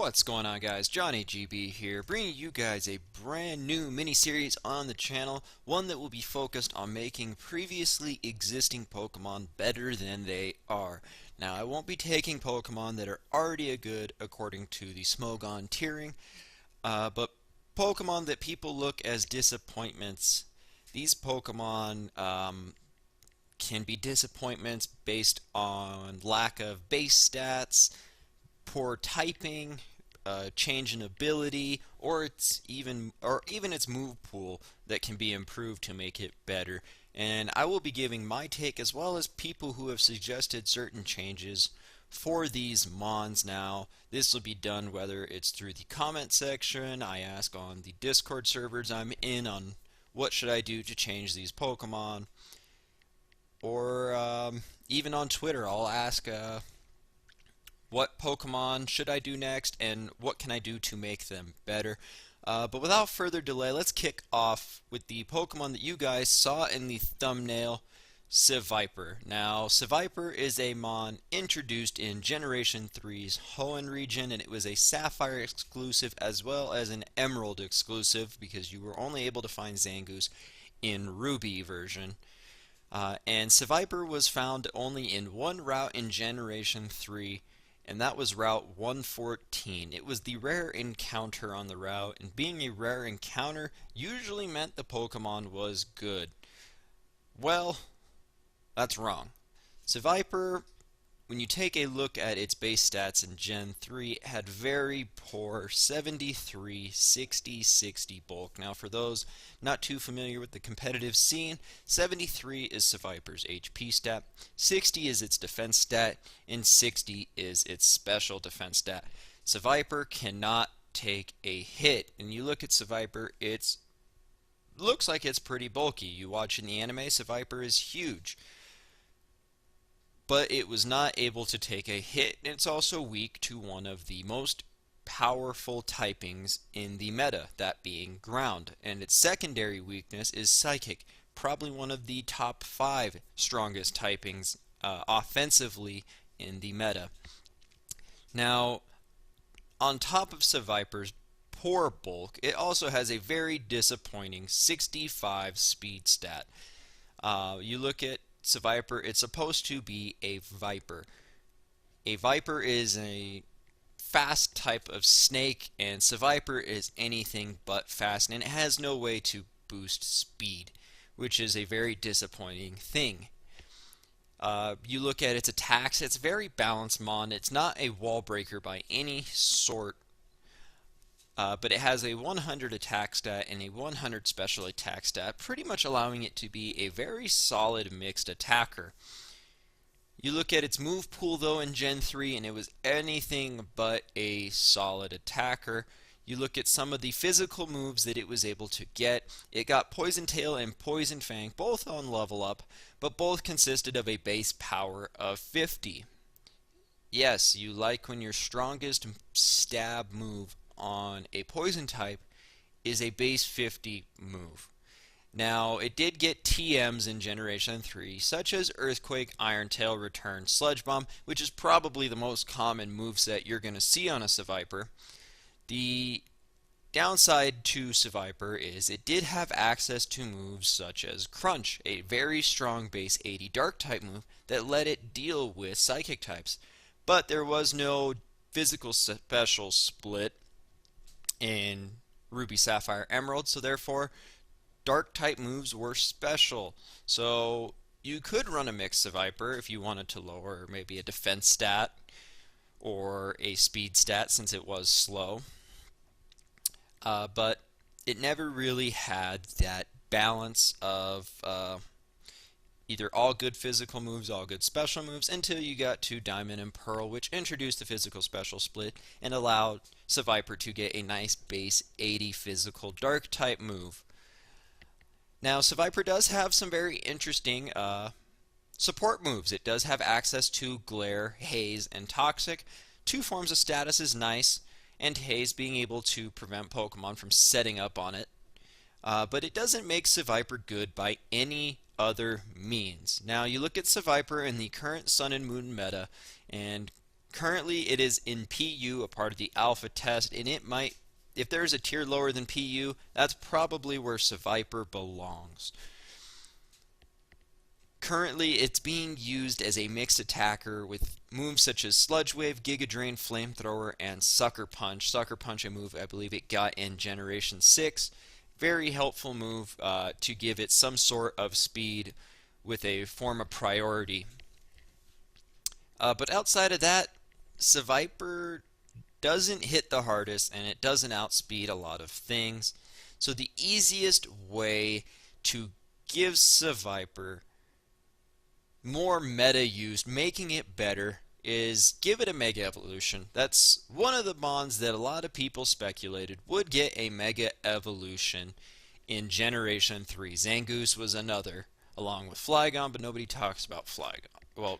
What's going on, guys? Johnny GB here, bringing you guys a brand new mini-series on the channel, one that will be focused on making previously existing Pokemon better than they are. Now, I won't be taking Pokemon that are already good according to the Smogon tiering, but Pokemon that people look as disappointments. These Pokemon can be disappointments based on lack of base stats, poor typing, change in ability, or even its move pool that can be improved to make it better. And I will be giving my take as well as people who have suggested certain changes for these Mons. Now, this will be done whether it's through the comment section, I ask on the Discord servers I'm in on what should I do to change these Pokemon, or even on Twitter I'll ask what Pokemon should I do next, and what can I do to make them better. But without further delay, let's kick off with the Pokemon that you guys saw in the thumbnail, Seviper. Now, Seviper is a Mon introduced in Generation 3's Hoenn region, and it was a Sapphire exclusive as well as an Emerald exclusive, because you were only able to find Zangoose in Ruby version. And Seviper was found only in one route in Generation 3, and that was Route 114. It was the rare encounter on the route, and being a rare encounter usually meant the Pokemon was good. Well, that's wrong. Seviper, when you take a look at its base stats in Gen 3, it had very poor 73, 60, 60 bulk. Now, for those not too familiar with the competitive scene, 73 is Seviper's HP stat, 60 is its defense stat, and 60 is its special defense stat. Seviper cannot take a hit, and you look at Seviper, it looks like it's pretty bulky. You watch in the anime, Seviper is huge, but it was not able to take a hit, and it's also weak to one of the most powerful typings in the meta, that being ground. And its secondary weakness is psychic, probably one of the top 5 strongest typings offensively in the meta. Now, on top of Seviper's poor bulk, it also has a very disappointing 65 speed stat. You look at Seviper, it's supposed to be a Viper. A Viper is a fast type of snake, and Seviper is anything but fast, and it has no way to boost speed, which is a very disappointing thing. You look at its attacks, it's very balanced Mon. It's not a wall breaker by any sort, but it has a 100 attack stat and a 100 special attack stat, pretty much allowing it to be a very solid mixed attacker. You look at its move pool though in Gen 3, and it was anything but a solid attacker. You look at some of the physical moves that it was able to get. It got Poison Tail and Poison Fang, both on level up, but both consisted of a base power of 50. Yes, you like when your strongest stab move on a poison type is a base 50 move. Now, it did get TMs in Generation 3, such as Earthquake, Iron Tail, Return, Sludge Bomb, which is probably the most common moveset you're going to see on a Seviper. The downside to Seviper is it did have access to moves such as Crunch, a very strong base 80 Dark type move that let it deal with Psychic types. But there was no physical special split in Ruby, Sapphire, Emerald, so therefore Dark type moves were special. So you could run a mix Seviper if you wanted to lower maybe a defense stat or a speed stat since it was slow. But it never really had that balance of either all good physical moves, all good special moves, until you got to Diamond and Pearl, which introduced the physical special split and allowed Seviper to get a nice base 80 physical Dark type move. Now, Seviper does have some very interesting support moves. It does have access to Glare, Haze, and Toxic. 2 forms of status is nice, and Haze being able to prevent Pokemon from setting up on it. But it doesn't make Seviper good by any other means. Now, you look at Seviper in the current Sun and Moon meta, and Currently, it is in PU, a part of the alpha test, and it might, if there's a tier lower than PU, that's probably where Seviper belongs. Currently, it's being used as a mixed attacker with moves such as Sludge Wave, Giga Drain, Flamethrower, and Sucker Punch. Sucker Punch, a move I believe it got in Generation 6. Very helpful move to give it some sort of speed with a form of priority. But outside of that, Seviper doesn't hit the hardest and it doesn't outspeed a lot of things. So the easiest way to give Seviper more meta use, making it better, is give it a Mega Evolution. That's one of the mons that a lot of people speculated would get a Mega Evolution in Generation 3. Zangoose was another, along with Flygon, but nobody talks about Flygon. Well,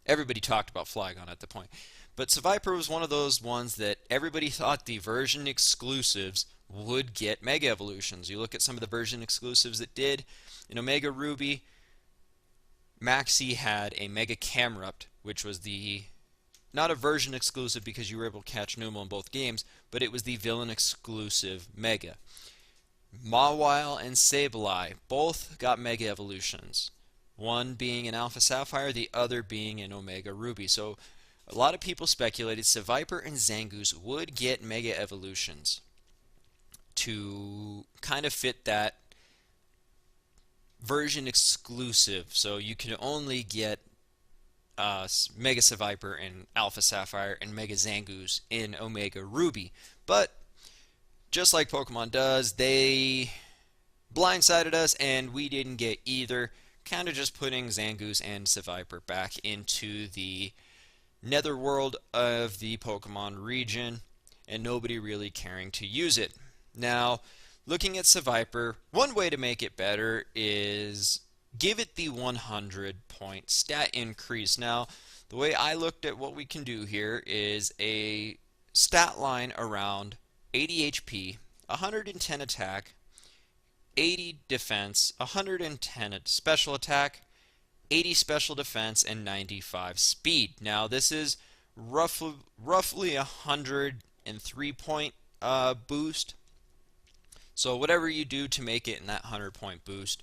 everybody talked about Flygon at the point. But Seviper was one of those ones that everybody thought the version exclusives would get Mega Evolutions. You look at some of the version exclusives that did. In Omega Ruby, Maxie had a Mega Camerupt, which was the not a version exclusive because you were able to catch Numel in both games, but it was the villain exclusive Mega. Mawile and Sableye both got Mega Evolutions. One being in Alpha Sapphire, the other being in Omega Ruby. So a lot of people speculated Seviper and Zangoose would get Mega Evolutions to kind of fit that version exclusive. So you can only get Mega Seviper in Alpha Sapphire and Mega Zangoose in Omega Ruby. But just like Pokemon does, they blindsided us and we didn't get either. Kind of just putting Zangoose and Seviper back into the netherworld of the Pokemon region and nobody really caring to use it. Now, looking at Seviper, one way to make it better is give it the 100 point stat increase. Now, the way I looked at what we can do here is a stat line around 80 HP, 110 attack, 80 defense, 110 special attack, 80 special defense, and 95 speed. Now, this is roughly 103 point boost. So whatever you do to make it in that 100 point boost,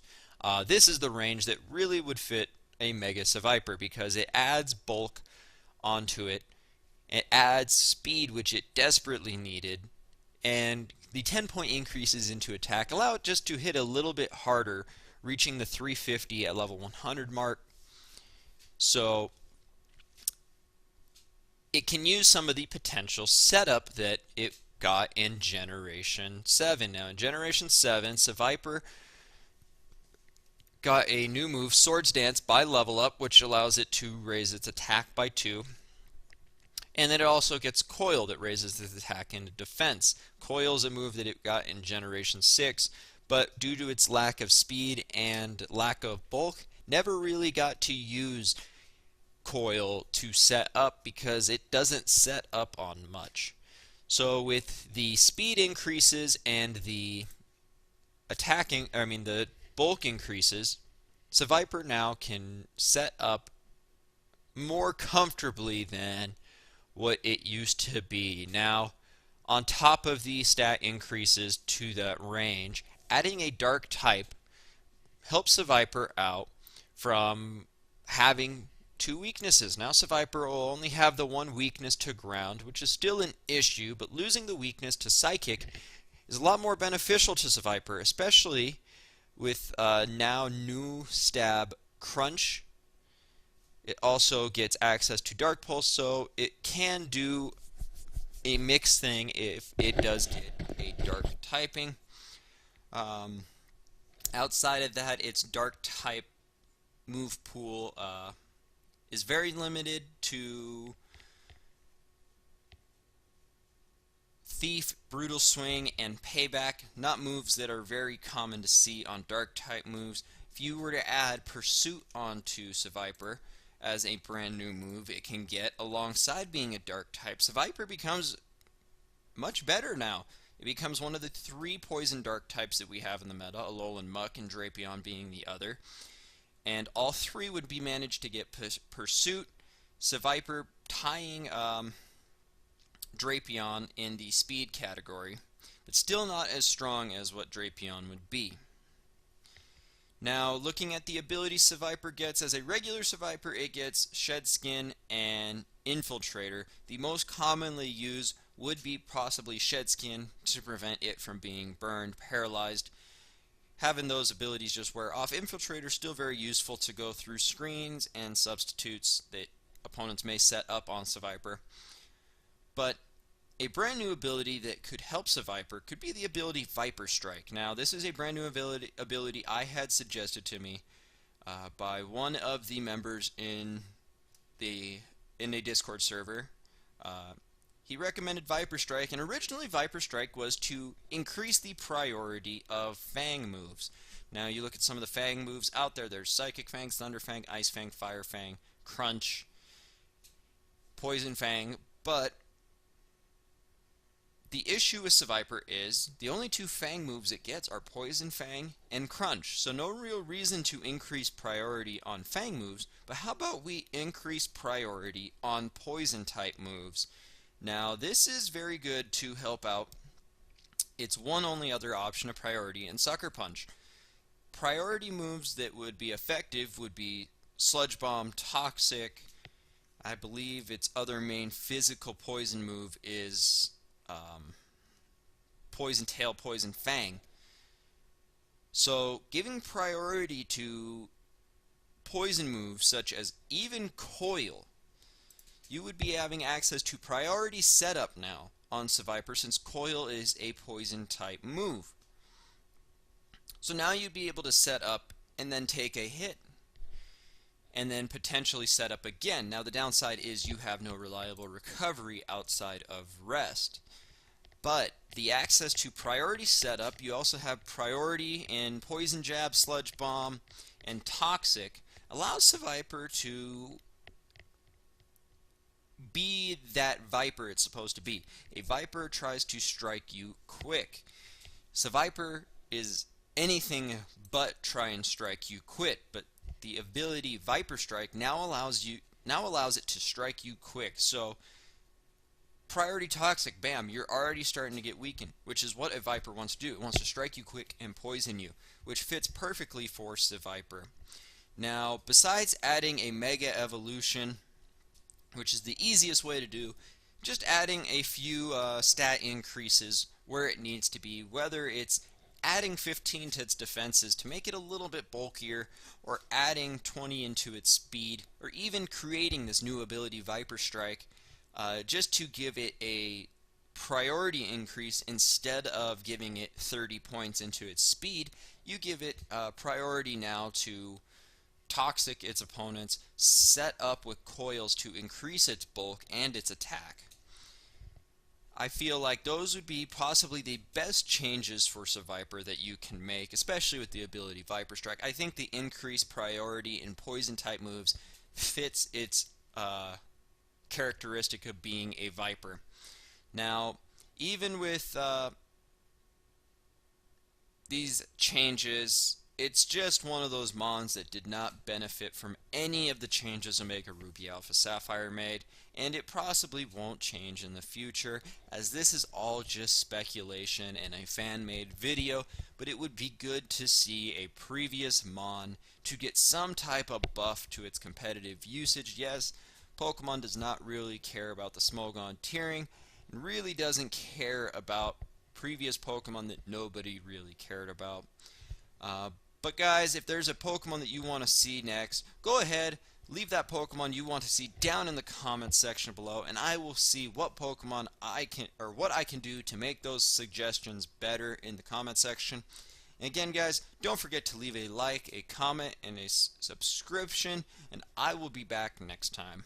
this is the range that really would fit a Mega Seviper because it adds bulk onto it, it adds speed which it desperately needed, and the 10 point increases into attack allow it just to hit a little bit harder, reaching the 350 at level 100 mark. So it can use some of the potential setup that it got in Generation 7. Now in Generation 7, Seviper got a new move, Swords Dance, by level up, which allows it to raise its attack by 2. And then it also gets Coil that raises its attack and defense. Coil is a move that it got in Generation 6, but due to its lack of speed and lack of bulk, never really got to use Coil to set up because it doesn't set up on much. So with the speed increases and the the bulk increases, Seviper now can set up more comfortably than what it used to be. Now, on top of the stat increases to that range, adding a dark type helps Seviper out from having 2 weaknesses. Now Seviper will only have the 1 weakness to ground, which is still an issue, but losing the weakness to psychic is a lot more beneficial to Seviper, especially with now new stab Crunch. It also gets access to Dark Pulse, so it can do a mixed thing if it does get a dark typing. Outside of that, its dark type move pool is very limited to Thief, Brutal Swing, and Payback, not moves that are very common to see on dark type moves. If you were to add Pursuit onto Seviper as a brand new move it can get alongside being a dark type, Seviper becomes much better now. It becomes one of the 3 poison dark types that we have in the meta, Alolan Muck and Drapion being the other. And all 3 would be managed to get Pursuit. Seviper tying Drapion in the speed category, but still not as strong as what Drapion would be. Now, looking at the abilities Seviper gets, as a regular Seviper, it gets Shed Skin and Infiltrator. The most commonly used would be possibly Shed Skin to prevent it from being burned, paralyzed. Having those abilities just wear off. Infiltrator still very useful to go through screens and substitutes that opponents may set up on Seviper. But a brand new ability that could help Seviper could be the ability Viper Strike. Now, this is a brand new ability I had suggested to me by one of the members in a Discord server. He recommended Viper Strike, and originally Viper Strike was to increase the priority of Fang moves. Now, you look at some of the Fang moves out there. There's Psychic Fang, Thunder Fang, Ice Fang, Fire Fang, Crunch, Poison Fang, but the issue with Seviper is the only two Fang moves it gets are Poison Fang and Crunch. So no real reason to increase priority on Fang moves, but how about we increase priority on Poison type moves? Now this is very good to help out its one only other option of priority in Sucker Punch. Priority moves that would be effective would be Sludge Bomb, Toxic. I believe its other main physical poison move is Poison Tail, Poison Fang. So giving priority to poison moves such as even Coil, you would be having access to priority setup now on Seviper, since Coil is a poison type move. So now you'd be able to set up and then take a hit and then potentially set up again. Now the downside is you have no reliable recovery outside of rest. But the access to priority setup, you also have priority in Poison Jab, Sludge Bomb, and Toxic, allows Seviper to be that Viper it's supposed to be. A Viper tries to strike you quick. Seviper is anything but try and strike you quick, but the ability Viper Strike now allows it to strike you quick. So priority Toxic, bam, you're already starting to get weakened, which is what a Viper wants to do. It wants to strike you quick and poison you, which fits perfectly for Seviper. Now, besides adding a Mega Evolution, which is the easiest way to do, just adding a few stat increases where it needs to be, whether it's adding 15 to its defenses to make it a little bit bulkier, or adding 20 into its speed, or even creating this new ability Viper Strike, just to give it a priority increase. Instead of giving it 30 points into its speed, you give it priority now to Toxic its opponents, set up with coils to increase its bulk and its attack. I feel like those would be possibly the best changes for Seviper that you can make, especially with the ability Viper Strike. I think the increased priority in poison type moves fits its characteristic of being a Viper. Now, even with these changes, it's just one of those mons that did not benefit from any of the changes Omega Ruby Alpha Sapphire made, and it possibly won't change in the future, as this is all just speculation and a fan-made video, but it would be good to see a previous mon to get some type of buff to its competitive usage. Yes, Pokemon does not really care about the Smogon tiering, and really doesn't care about previous Pokemon that nobody really cared about. But guys, if there's a Pokemon that you want to see next, go ahead, leave that Pokemon you want to see down in the comments section below, and I will see what Pokemon what I can do to make those suggestions better in the comment section. And again, guys, don't forget to leave a like, a comment, and a subscription, and I will be back next time.